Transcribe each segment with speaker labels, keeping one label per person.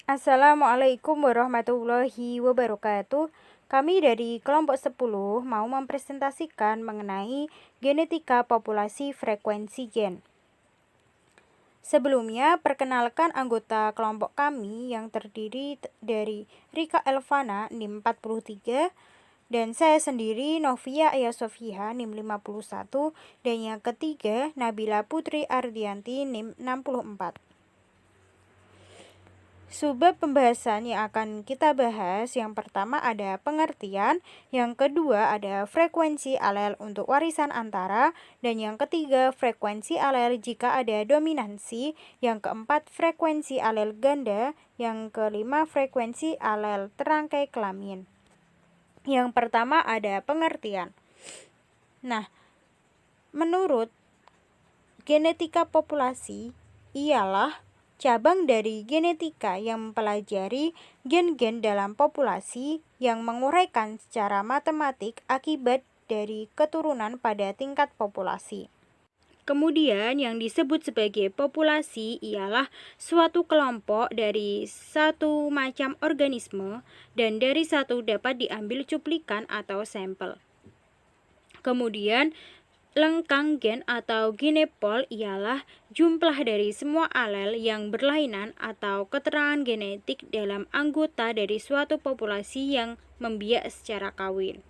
Speaker 1: Assalamualaikum warahmatullahi wabarakatuh. Kami dari kelompok 10 mau mempresentasikan mengenai genetika populasi frekuensi gen. Sebelumnya, perkenalkan anggota kelompok kami yang terdiri dari Rika Elvana NIM 43 dan saya sendiri Novia Ayasofia NIM 51 dan yang ketiga Nabila Putri Ardianti NIM 64. Subbab pembahasan yang akan kita bahas, yang pertama ada pengertian, yang kedua ada frekuensi alel untuk warisan antara, dan yang ketiga frekuensi alel jika ada dominansi, yang keempat frekuensi alel ganda, yang kelima frekuensi alel terangkai kelamin. Yang pertama ada pengertian. Nah, menurut genetika populasi ialah cabang dari genetika yang mempelajari gen-gen dalam populasi yang menguraikan secara matematik akibat dari keturunan pada tingkat populasi. Kemudian yang disebut sebagai populasi ialah suatu kelompok dari satu macam organisme dan dari satu dapat diambil cuplikan atau sampel. Kemudian lengkang gen atau genepol ialah jumlah dari semua alel yang berlainan atau keterangan genetik dalam anggota dari suatu populasi yang membiak secara kawin.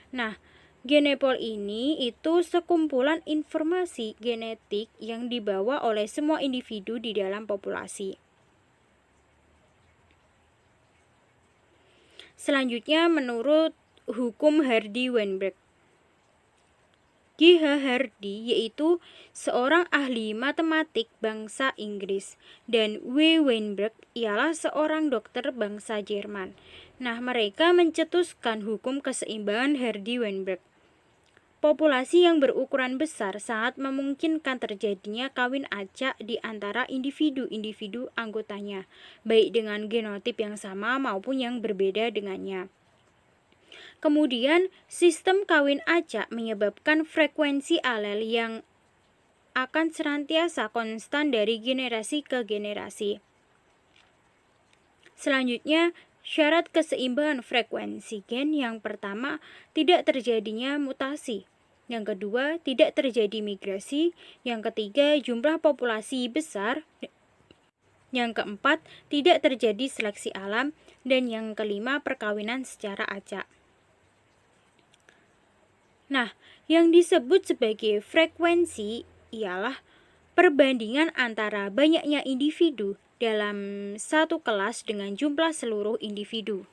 Speaker 1: Nah, genepol ini itu sekumpulan informasi genetik yang dibawa oleh semua individu di dalam populasi. Selanjutnya menurut hukum Hardy-Weinberg. G.H. Hardy yaitu seorang ahli matematik bangsa Inggris dan W. Weinberg ialah seorang dokter bangsa Jerman. Nah, mereka mencetuskan hukum keseimbangan Hardy-Weinberg. Populasi yang berukuran besar sangat memungkinkan terjadinya kawin acak di antara individu-individu anggotanya, baik dengan genotip yang sama maupun yang berbeda dengannya. Kemudian, sistem kawin acak menyebabkan frekuensi alel yang akan senantiasa konstan dari generasi ke generasi. Selanjutnya, syarat keseimbangan frekuensi gen yang pertama, tidak terjadinya mutasi. Yang kedua, tidak terjadi migrasi. Yang ketiga, jumlah populasi besar. Yang keempat, tidak terjadi seleksi alam. Dan yang kelima, perkawinan secara acak. Nah, yang disebut sebagai frekuensi ialah perbandingan antara banyaknya individu dalam satu kelas dengan jumlah seluruh individu.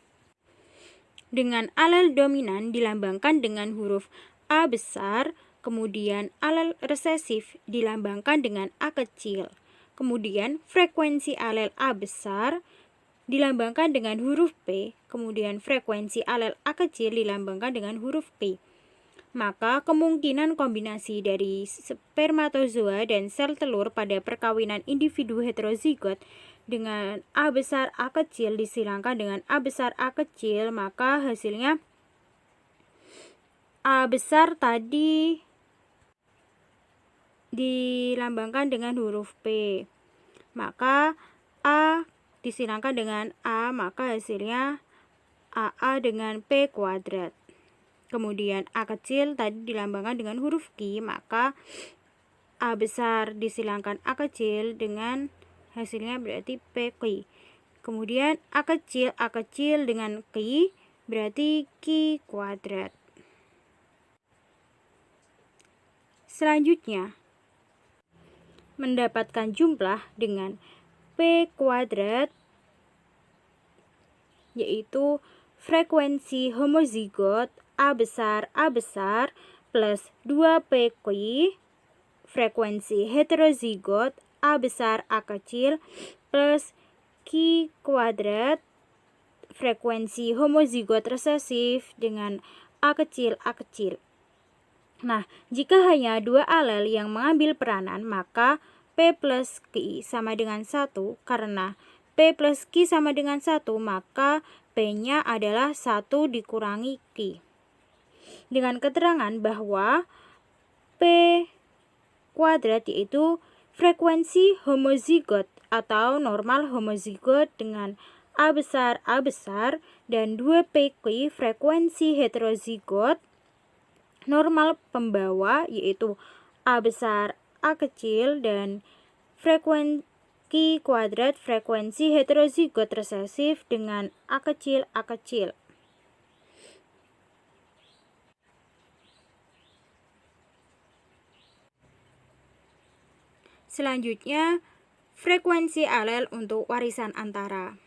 Speaker 1: Dengan alel dominan dilambangkan dengan huruf A besar, kemudian alel resesif dilambangkan dengan A kecil. Kemudian frekuensi alel A besar dilambangkan dengan huruf P, kemudian frekuensi alel A kecil dilambangkan dengan huruf P. Maka kemungkinan kombinasi dari spermatozoa dan sel telur pada perkawinan individu heterozigot dengan A besar A kecil disilangkan dengan A besar A kecil, maka hasilnya A besar tadi dilambangkan dengan huruf P. Maka A disilangkan dengan A, maka hasilnya AA dengan P kuadrat. Kemudian A kecil tadi dilambangkan dengan huruf Q, maka A besar disilangkan A kecil dengan hasilnya berarti PQ. Kemudian A kecil dengan Q berarti Q kuadrat. Selanjutnya, mendapatkan jumlah dengan P kuadrat yaitu frekuensi homozigot A besar plus 2PQ, frekuensi heterozigot A besar A kecil plus Q kuadrat, frekuensi homozigot resesif dengan A kecil. Nah, jika hanya dua alel yang mengambil peranan, maka P plus Q sama dengan 1, karena P plus Q sama dengan 1, maka P-nya adalah 1 dikurangi Q. Dengan keterangan bahwa P kuadrat yaitu frekuensi homozigot atau normal homozigot dengan A besar dan 2PQ frekuensi heterozigot normal pembawa yaitu A besar A kecil dan frekuensi kuadrat frekuensi heterozigot resesif dengan A kecil. Selanjutnya, frekuensi alel untuk warisan antara.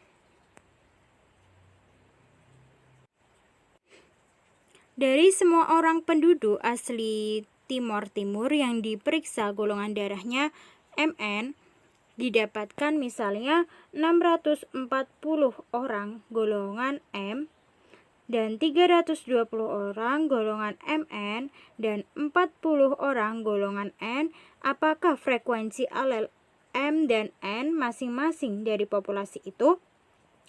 Speaker 1: Dari semua orang penduduk asli Timor Timur yang diperiksa golongan darahnya MN, didapatkan misalnya 640 orang golongan M dan 320 orang golongan MN dan 40 orang golongan N. Apakah frekuensi alel M dan N masing-masing dari populasi itu?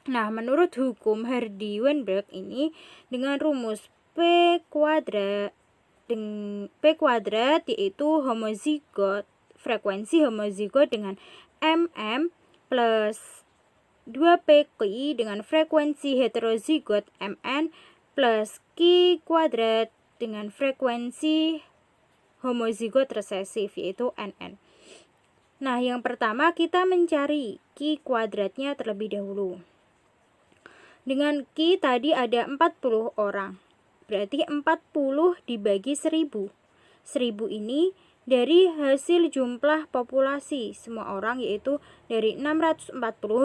Speaker 1: Nah, menurut hukum Hardy-Weinberg ini dengan rumus P kuadrat yaitu homozigot, frekuensi homozigot dengan MM plus 2PQ dengan frekuensi heterozigot MN plus Q kuadrat dengan frekuensi homozigot resesif yaitu NN. Nah, yang pertama kita mencari Q kuadratnya terlebih dahulu. Dengan Q tadi ada 40 orang. Berarti 40 dibagi 1000. 1000 ini dari hasil jumlah populasi semua orang yaitu dari 640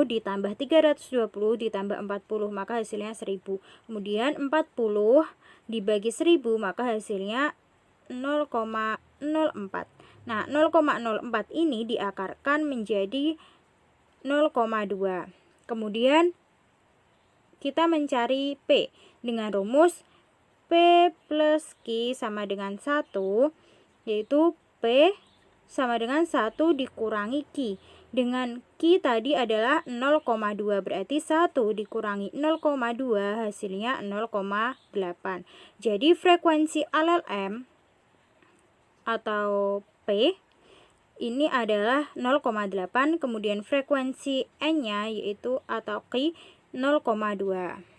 Speaker 1: ditambah 320 ditambah 40 maka hasilnya 1000. Kemudian 40 dibagi 1000 maka hasilnya 0,04. Nah, 0,04 ini diakarkan menjadi 0,2. Kemudian kita mencari P dengan rumus P plus Q sama dengan 1 yaitu P sama dengan 1 dikurangi Q. Dengan Q tadi adalah 0,2 berarti 1 dikurangi 0,2 hasilnya 0,8. Jadi frekuensi alel M atau P ini adalah 0,8, kemudian frekuensi N-nya yaitu atau Q 0,2.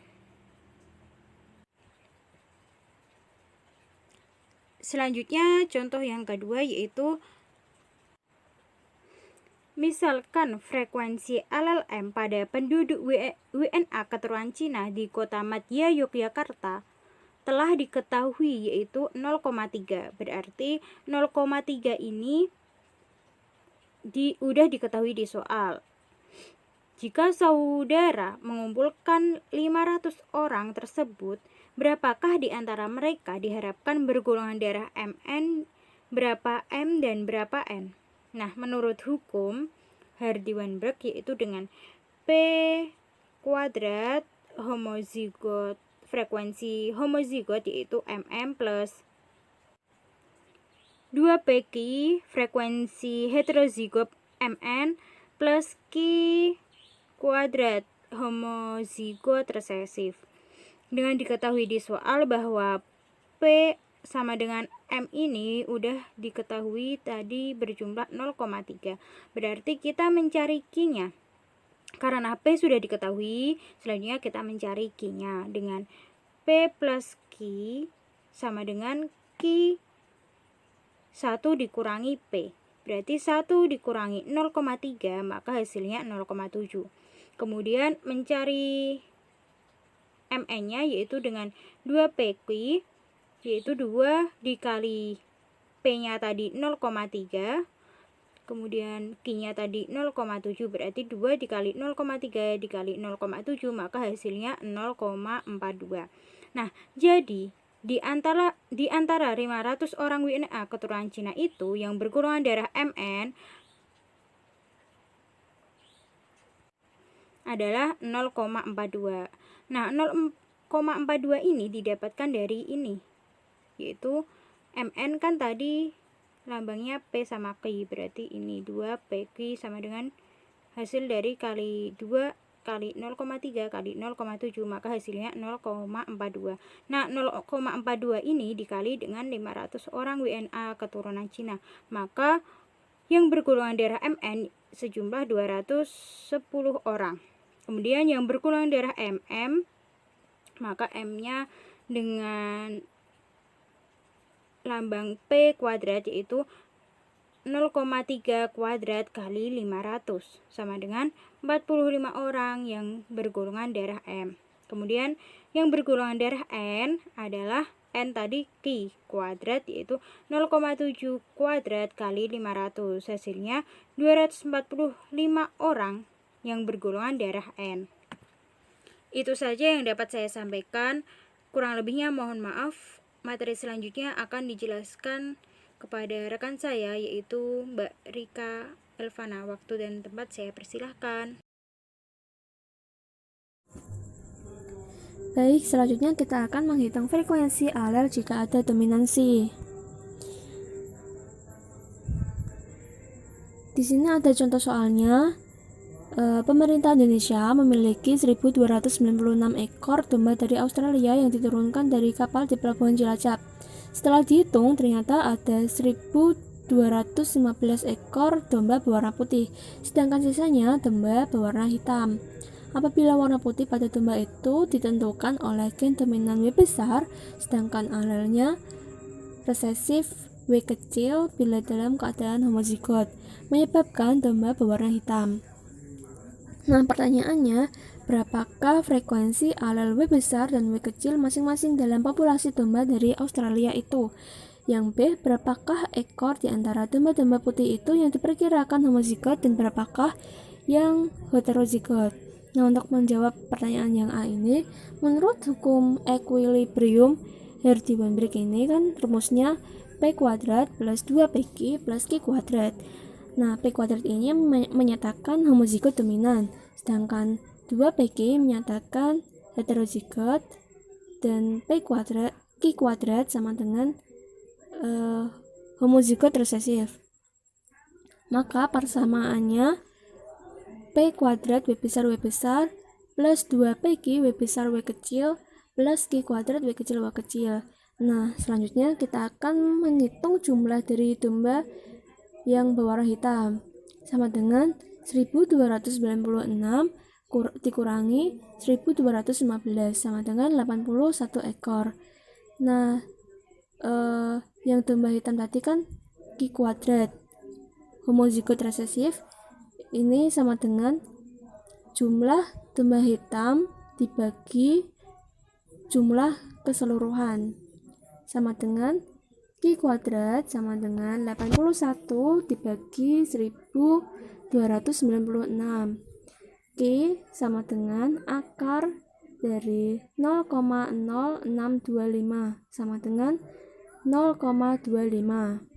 Speaker 1: Selanjutnya contoh yang kedua yaitu misalkan frekuensi alel M pada penduduk WNA keturunan Cina di kota Madya Yogyakarta telah diketahui yaitu 0,3. Berarti 0,3 ini udah diketahui di soal. Jika saudara mengumpulkan 500 orang tersebut, berapakah di antara mereka diharapkan bergolongan darah MN, berapa M dan berapa N? Nah, menurut hukum Hardy-Weinberg yaitu dengan P kuadrat homozigot, frekuensi homozigot yaitu MM plus 2PQ frekuensi heterozigot MN plus Q kuadrat homozigot resesif. Dengan diketahui di soal bahwa P sama dengan M ini udah diketahui tadi berjumlah 0,3. Berarti kita mencari Q-nya. Karena P sudah diketahui, selanjutnya kita mencari Q-nya dengan P plus Q sama dengan Q 1 dikurangi P. Berarti 1 dikurangi 0,3 maka hasilnya 0,7. Kemudian mencari MN-nya yaitu dengan 2PQ yaitu 2 dikali P-nya tadi 0,3 kemudian Q-nya tadi 0,7 berarti 2 dikali 0,3 dikali 0,7 maka hasilnya 0,42. Nah, jadi di antara 500 orang WNA keturunan Cina itu yang bergolongan darah MN adalah 0,42. Nah, 0,42 ini didapatkan dari ini, yaitu MN kan tadi lambangnya P sama Q, berarti ini 2PQ sama dengan hasil dari kali 2 kali 0,3 kali 0,7 maka hasilnya 0,42. Nah, 0,42 ini dikali dengan 500 orang WNA keturunan Cina, maka yang bergolongan darah MN sejumlah 210 orang. Kemudian yang bergolongan darah MM, maka M-nya dengan lambang P kuadrat yaitu 0,3 kuadrat kali 500 sama dengan 45 orang yang bergolongan darah M. Kemudian yang bergolongan darah N adalah N tadi Q kuadrat yaitu 0,7 kuadrat kali 500. Hasilnya 245 orang yang bergolongan darah N. Itu saja yang dapat saya sampaikan. Kurang lebihnya mohon maaf. Materi selanjutnya akan dijelaskan kepada rekan saya yaitu Mbak Rika Elvana. Waktu dan tempat saya persilahkan.
Speaker 2: Baik, selanjutnya kita akan menghitung frekuensi alel jika ada dominansi. Di sini ada contoh soalnya. Pemerintah Indonesia memiliki 1.296 ekor domba dari Australia yang diturunkan dari kapal di Pelabuhan Cilacap. Setelah dihitung, ternyata ada 1.215 ekor domba berwarna putih, sedangkan sisanya domba berwarna hitam. Apabila warna putih pada domba itu ditentukan oleh gen dominan W besar, sedangkan alelnya resesif W kecil bila dalam keadaan homozigot, menyebabkan domba berwarna hitam. Nah, pertanyaannya, berapakah frekuensi alel W besar dan W kecil masing-masing dalam populasi domba dari Australia itu? Yang B, berapakah ekor di antara domba-domba putih itu yang diperkirakan homozigot dan berapakah yang heterozigot? Nah, untuk menjawab pertanyaan yang A ini, menurut hukum equilibrium Hardy-Weinberg ini kan rumusnya P kuadrat plus 2PQ plus Q kuadrat. Nah, P kuadrat ini menyatakan homozigot dominan, sedangkan 2PQ menyatakan heterozigot, dan Q kuadrat sama dengan homozigot resesif. Maka persamaannya P kuadrat W besar plus 2PQ W besar W kecil plus Q kuadrat W kecil W kecil. Nah, selanjutnya kita akan menghitung jumlah dari domba yang berwarna hitam sama dengan 1296 dikurangi 1215 sama dengan 81 ekor. Nah, yang domba hitam tadi kan Q kuadrat homozigot resesif, ini sama dengan jumlah domba hitam dibagi jumlah keseluruhan sama dengan Q kuadrat sama dengan 81 dibagi 1296. Q sama dengan akar dari 0,0625 sama dengan 0,25.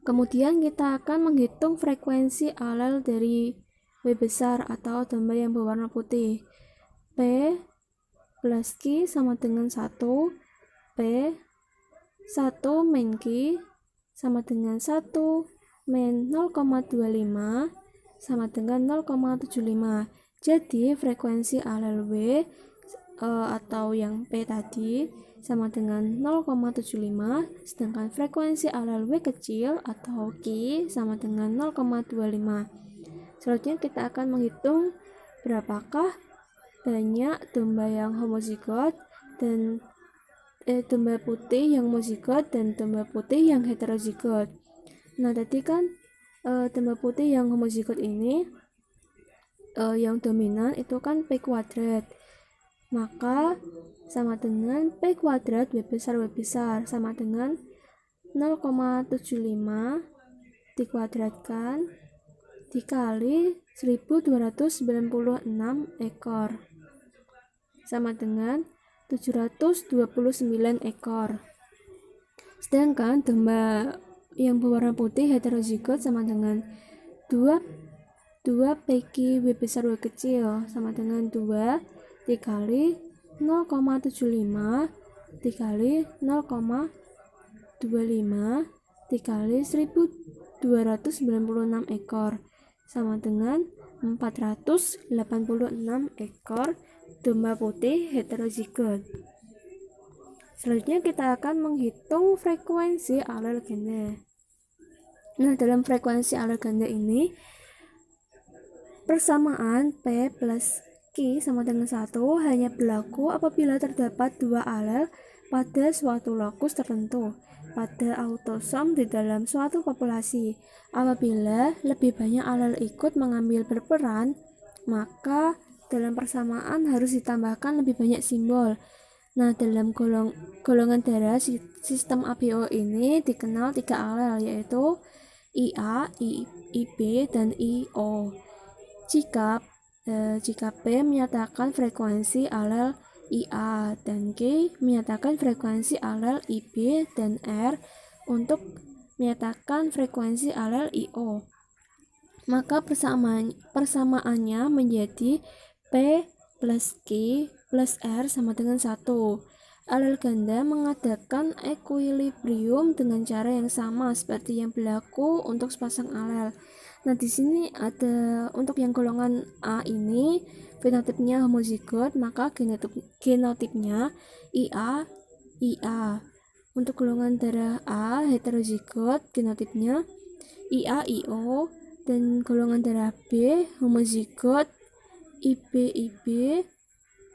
Speaker 2: Kemudian kita akan menghitung frekuensi alel dari W besar atau domba yang berwarna putih. P plus Q sama dengan 1, P 1 min Q sama dengan 1 min 0,25 sama dengan 0,75. Jadi frekuensi alel W atau yang P tadi sama dengan 0,75, sedangkan frekuensi alel W kecil atau Q sama dengan 0,25. Selanjutnya kita akan menghitung berapakah banyak domba yang homozigot dan domba putih yang homozigot dan domba putih yang heterozigot. Nah, tadi kan domba putih yang homozigot ini yang dominan itu kan P kuadrat. Maka sama dengan P kuadrat W besar sama dengan 0,75 dikuadratkan dikali 1296 ekor sama dengan 729 ekor. Sedangkan domba yang berwarna putih heterozigot sama dengan 2PQ W besar W kecil sama dengan 2 dikali 0,75 dikali 0,25 dikali 1296 ekor sama dengan 486 ekor domba putih heterozigot. Selanjutnya kita akan menghitung frekuensi alel ganda. Nah, dalam frekuensi alel ganda ini Persamaan P plus Q sama dengan 1 hanya berlaku apabila terdapat dua alel pada suatu lokus tertentu pada autosom di dalam suatu populasi. Apabila lebih banyak alel ikut mengambil berperan, maka dalam persamaan harus ditambahkan lebih banyak simbol. Nah, dalam golongan darah sistem ABO ini dikenal 3 alel, yaitu IA, IB, dan IO. Jika P menyatakan frekuensi alel IA dan Q menyatakan frekuensi alel IB dan R untuk menyatakan frekuensi alel IO, maka persamaannya menjadi P plus Q plus R sama dengan 1. Alel ganda mengadakan ekuilibrium dengan cara yang sama seperti yang berlaku untuk sepasang alel. Nah, di sini ada untuk yang golongan A ini fenotipnya homozigot, maka genotipnya IA. Untuk golongan darah A heterozigot, genotipnya IA-IO, dan golongan darah B homozigot IB.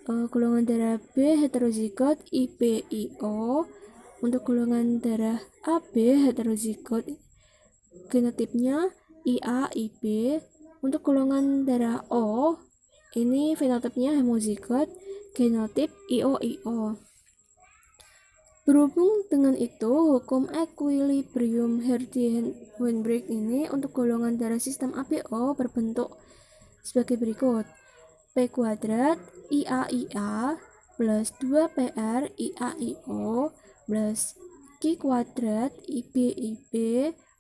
Speaker 2: Golongan darah B heterozigot IB-IO. Untuk golongan darah AB heterozigot, genotipnya IA-IB. Untuk golongan darah O, ini fenotipnya homozigot, genotip IO-IO. Berhubung dengan itu, hukum ekuilibrium Hardy-Weinberg ini untuk golongan darah sistem ABO berbentuk sebagai berikut. P kuadrat IA plus 2PR IA-IO plus Q kuadrat IB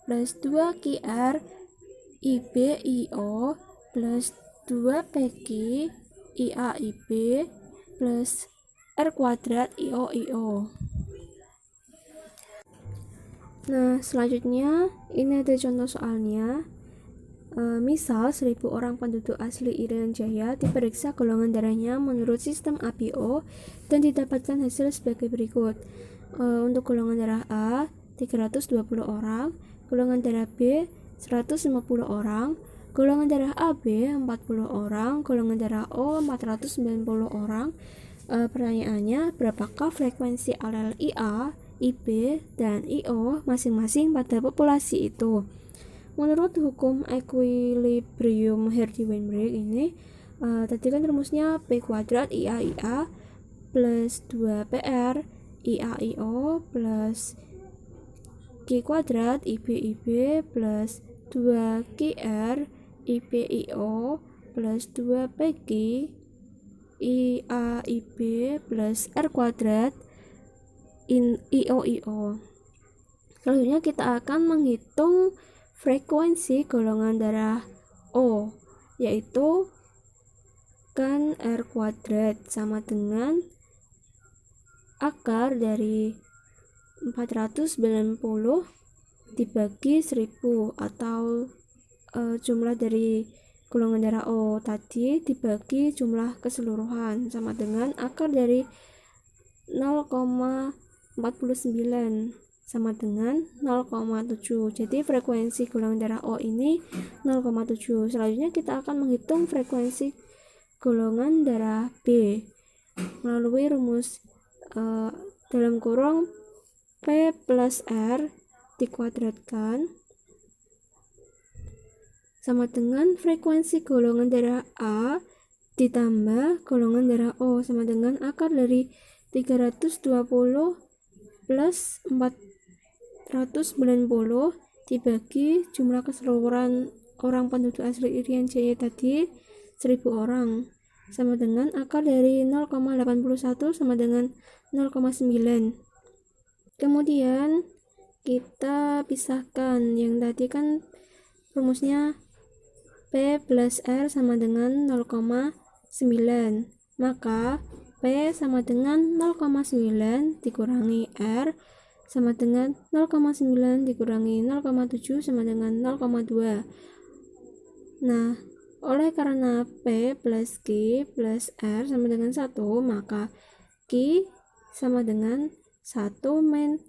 Speaker 2: plus 2QR IB-IO plus 2PQ IA-IB plus R kuadrat IO-IO. Nah, selanjutnya ini ada contoh soalnya. Misal 1000 orang penduduk asli Irian Jaya diperiksa golongan darahnya menurut sistem ABO dan didapatkan hasil sebagai berikut. Untuk golongan darah A 320 orang, golongan darah B 150 orang, golongan darah AB 40 orang, golongan darah O 490 orang. Pertanyaannya, berapakah frekuensi alel IA, IB, dan IO masing-masing pada populasi itu? Menurut hukum ekuilibrium Hardy-Weinberg ini, tadi kan rumusnya P kuadrat IA plus 2PR IA-IO plus Q kuadrat IB plus 2QR IB-IO plus 2PQ IA-IB plus R kuadrat IO-IO. Selanjutnya kita akan menghitung frekuensi golongan darah O, yaitu kan R kuadrat sama dengan akar dari 490 dibagi 1000 atau jumlah dari golongan darah O tadi dibagi jumlah keseluruhan sama dengan akar dari 0,49 sama dengan 0,7. Jadi frekuensi golongan darah O ini 0,7. Selanjutnya kita akan menghitung frekuensi golongan darah B melalui rumus dalam kurung P plus R dikuadratkan sama dengan frekuensi golongan darah A ditambah golongan darah O sama dengan akar dari 320 plus 490 dibagi jumlah keseluruhan orang penduduk asli Irian Jaya tadi 1000 orang sama dengan akar dari 0,81 sama dengan 0,9. Kemudian kita pisahkan, yang tadi kan rumusnya P plus R sama dengan 0,9, maka P sama dengan 0,9 dikurangi R sama dengan 0,9 dikurangi 0,7 sama dengan 0,2. Nah, oleh karena P plus Q plus R sama dengan 1, maka Q sama dengan 1 min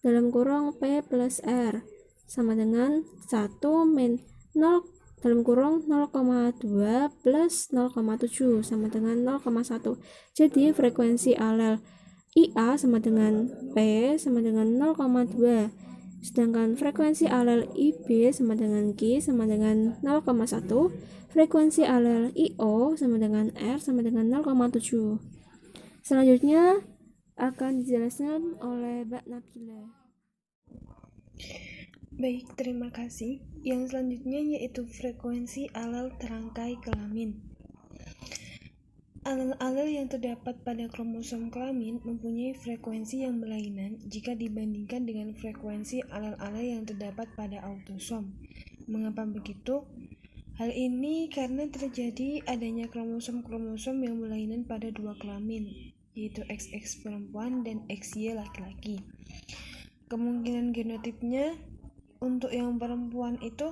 Speaker 2: dalam kurung P plus R sama dengan 1 min 0,9 dalam kurung 0,2 plus 0,7 sama dengan 0,1. Jadi frekuensi alel IA sama dengan P sama dengan 0,2. Sedangkan frekuensi alel IB sama dengan Q sama dengan 0,1. Frekuensi alel IO sama dengan R sama dengan 0,7. Selanjutnya akan dijelaskan oleh Mbak Nabila.
Speaker 3: Baik, terima kasih. Yang selanjutnya yaitu frekuensi alel terangkai kelamin. Alel-alel yang terdapat pada kromosom kelamin mempunyai frekuensi yang berlainan jika dibandingkan dengan frekuensi alel-alel yang terdapat pada autosom. Mengapa begitu? Hal ini karena terjadi adanya kromosom-kromosom yang berlainan pada dua kelamin, yaitu XX perempuan dan XY laki-laki. Kemungkinan genotipnya untuk yang perempuan itu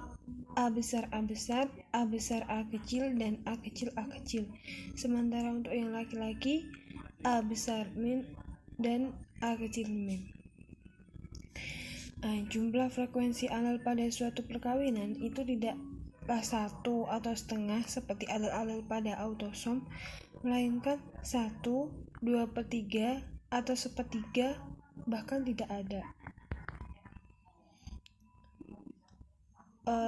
Speaker 3: A besar A besar, A besar A kecil, dan A kecil A kecil. Sementara untuk yang laki-laki A besar min dan A kecil min. Jumlah frekuensi alel pada suatu perkawinan itu tidaklah 1 atau setengah seperti alel-alel pada autosom, melainkan 1, 2/3 atau sepertiga, bahkan tidak ada.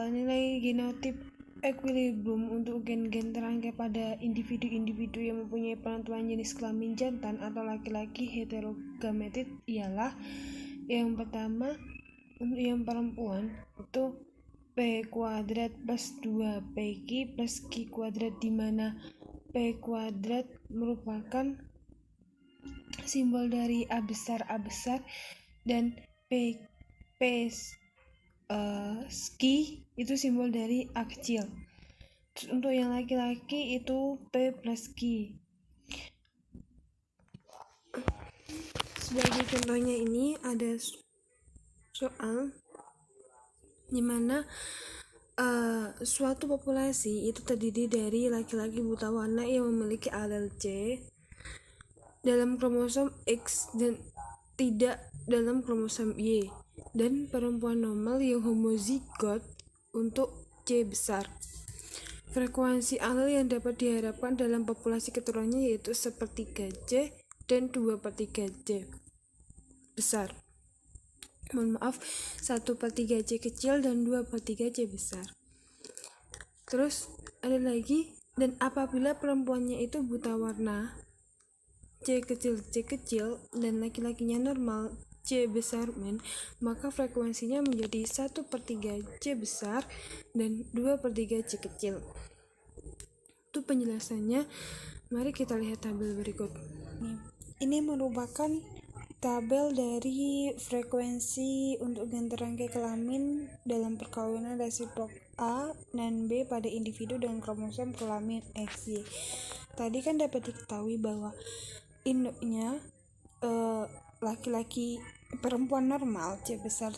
Speaker 3: Nilai genotip equilibrium untuk gen-gen terangkai pada individu-individu yang mempunyai penentuan jenis kelamin jantan atau laki-laki heterogametit ialah yang pertama, untuk yang perempuan itu P kuadrat plus 2PQ plus Q kuadrat, di mana P kuadrat merupakan simbol dari A besar dan P ski itu simbol dari A kecil. Terus untuk yang laki-laki itu P plus Q. Sebagai contohnya ini ada soal dimana suatu populasi itu terdiri dari laki-laki buta warna yang memiliki alel C dalam kromosom X dan tidak dalam kromosom Y, dan perempuan normal yang homozigot untuk C besar. Frekuensi alel yang dapat diharapkan dalam populasi keturunannya yaitu 1/3 C dan 2/3 C besar. 1/3 C kecil dan 2/3 C besar. Terus ada lagi, dan apabila perempuannya itu buta warna C kecil dan laki-lakinya normal C besar min, maka frekuensinya menjadi 1/3 C besar dan 2/3 C kecil. Itu penjelasannya. Mari kita lihat tabel berikut. Ini merupakan tabel dari frekuensi untuk gen terangkai kelamin dalam perkawinan resiprok A dan B pada individu dengan kromosom kelamin XY. Tadi kan dapat diketahui bahwa induknya laki-laki perempuan normal C besar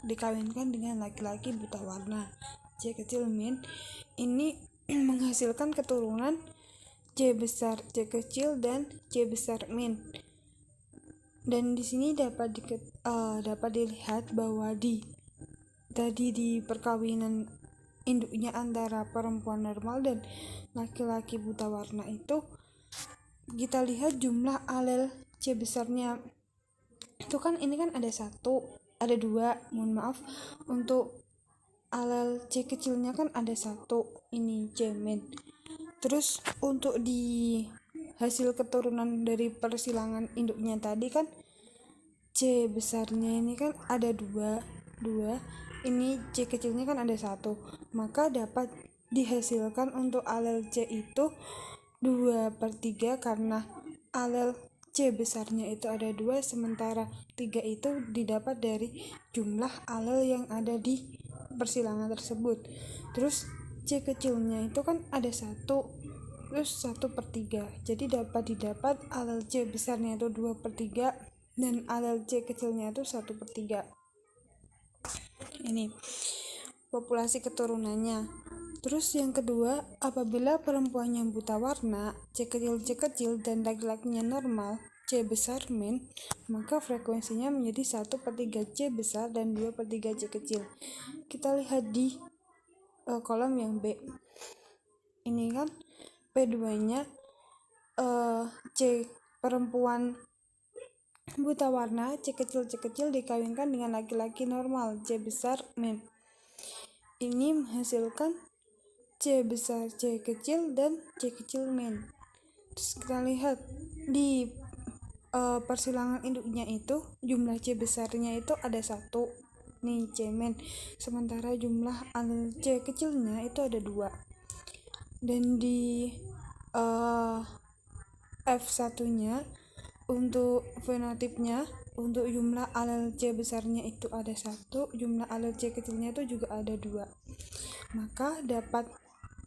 Speaker 3: dikawinkan dengan laki-laki buta warna C kecil min, ini menghasilkan keturunan C besar C kecil dan C besar min. Dan di sini dapat dilihat bahwa di perkawinan induknya antara perempuan normal dan laki-laki buta warna itu, kita lihat jumlah alel C besarnya itu kan ini kan ada 2, untuk alel C kecilnya kan ada 1, ini C min. Terus untuk di hasil keturunan dari persilangan induknya tadi kan C besarnya ini kan ada 2, ini C kecilnya kan ada 1, maka dapat dihasilkan untuk alel C itu 2/3 karena alel C besarnya itu ada 2, sementara 3 itu didapat dari jumlah alel yang ada di persilangan tersebut. Terus C kecilnya itu kan ada 1, terus 1/3, jadi didapat alel C besarnya itu 2/3 dan alel C kecilnya itu 1/3. Ini populasi keturunannya. Terus yang kedua, apabila perempuan yang buta warna C kecil dan laki-lakinya normal C besar min, maka frekuensinya menjadi 1/3 C besar dan 2/3 C kecil. Kita lihat di kolom yang B. Ini kan P2 nya C perempuan buta warna C kecil dikawinkan dengan laki-laki normal C besar min. Ini menghasilkan C besar C kecil dan C kecil min. Terus kita lihat di persilangan induknya itu jumlah C besarnya itu ada 1 nih C min, sementara jumlah alel C kecilnya itu ada 2. Dan di F1 nya untuk fenotipnya, untuk jumlah alel C besarnya itu ada 1, jumlah alel C kecilnya itu juga ada 2. Maka dapat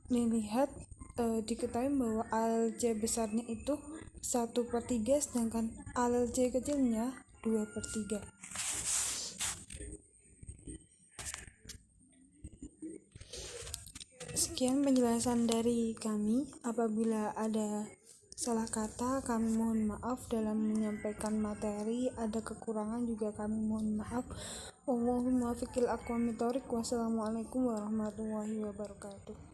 Speaker 3: dilihat diketahui bahwa alel C besarnya itu 1/3, sedangkan alel C kecilnya 2/3. Sekian penjelasan dari kami. Apabila ada salah kata, kami mohon maaf dalam menyampaikan materi. Ada kekurangan juga kami mohon maaf. Wallahul muwaffiq ila aqwamit thoriq. Wassalamualaikum warahmatullahi wabarakatuh.